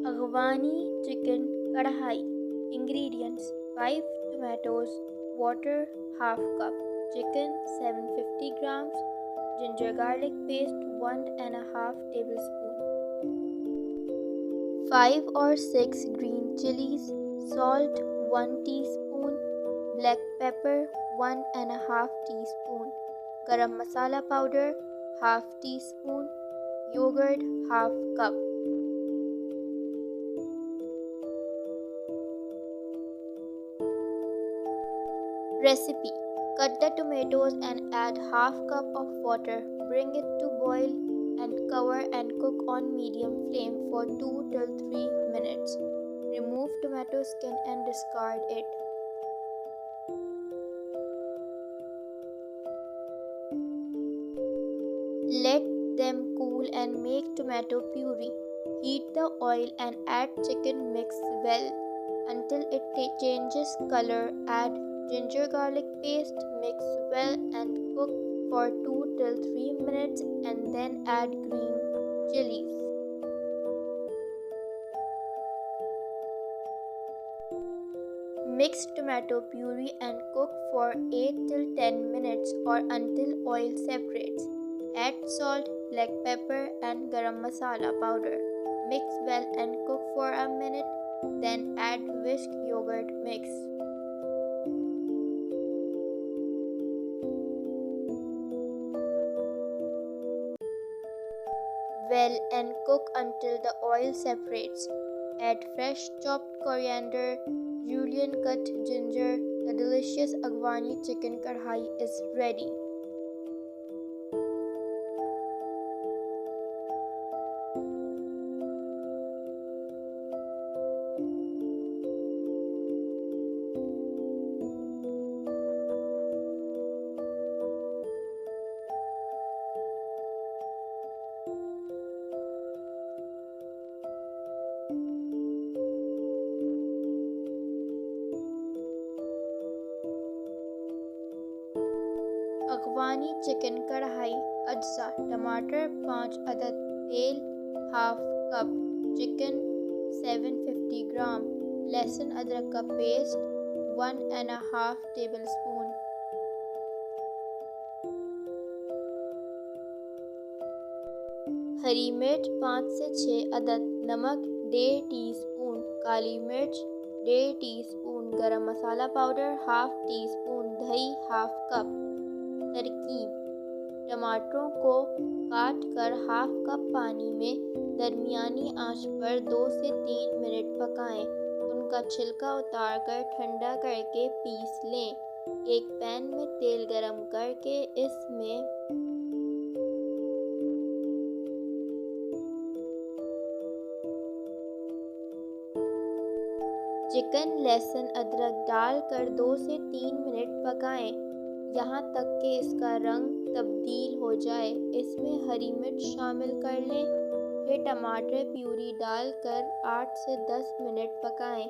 Afghani Chicken Karahi. Ingredients: 5 tomatoes, water half cup, chicken 750 grams, ginger garlic paste 1.5 tablespoon, 5 or 6 green chilies, salt 1 teaspoon, black pepper 1.5 teaspoon, garam masala powder half teaspoon, yogurt half cup. Recipe: cut the tomatoes and add half cup of water. Bring it to boil and cover and cook on medium flame for 2 till 3 minutes. Remove tomato skin and discard it. Let them cool and make tomato puree. Heat the oil and add chicken. Mix well until it changes color. Add ginger garlic paste. Mix well and cook for 2 till 3 minutes and then add green chilies. Mix tomato puree and cook for 8 till 10 minutes or until oil separates. Add salt, black pepper and garam masala powder. Mix well and cook for a minute, then add whisk yogurt mix. Well and cook until the oil separates. Add fresh chopped coriander, julienne cut ginger. The delicious Afghani chicken karahi is ready. Afghani chicken कढ़ाई अज्जा: टमाटर 5 अदद, तेल half cup, chicken 750 ग्राम, लहसुन अदरक का paste 1.5 tablespoon, हरी मिर्च 5 से 6 अदद, नमक 1.5 टीस्पून, काली मिर्च 1.5 टीस्पून, गरम मसाला पाउडर हाफ टी स्पून, दही हाफ कप। तरकीब: टमाटरों को काट कर हाफ कप पानी में दरमियानी आंच पर 2 से 3 मिनट पकाएं। उनका छिलका उतारकर ठंडा करके पीस लें। एक पैन में तेल गरम करके इसमें चिकन, लहसुन, अदरक डालकर 2 से 3 मिनट पकाएं, यहाँ तक कि इसका रंग तब्दील हो जाए। इसमें हरी मिर्च शामिल कर लें। फिर टमाटर प्यूरी डालकर 8 से 10 मिनट पकाएं,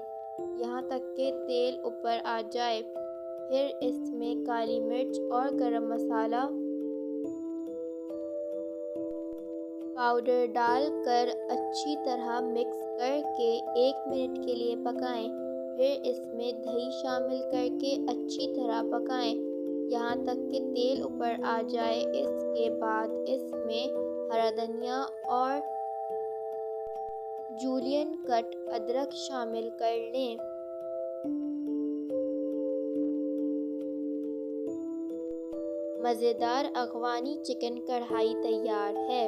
यहाँ तक कि तेल ऊपर आ जाए। फिर इसमें काली मिर्च और गरम मसाला पाउडर डालकर अच्छी तरह मिक्स करके 1 मिनट के लिए पकाएं। फिर इसमें दही शामिल करके अच्छी तरह पकाएं, यहाँ तक कि तेल ऊपर आ जाए। इसके बाद इसमें हरा धनिया और जूलियन कट अदरक शामिल कर लें। मज़ेदार अफ़गानी चिकन कढ़ाई तैयार है।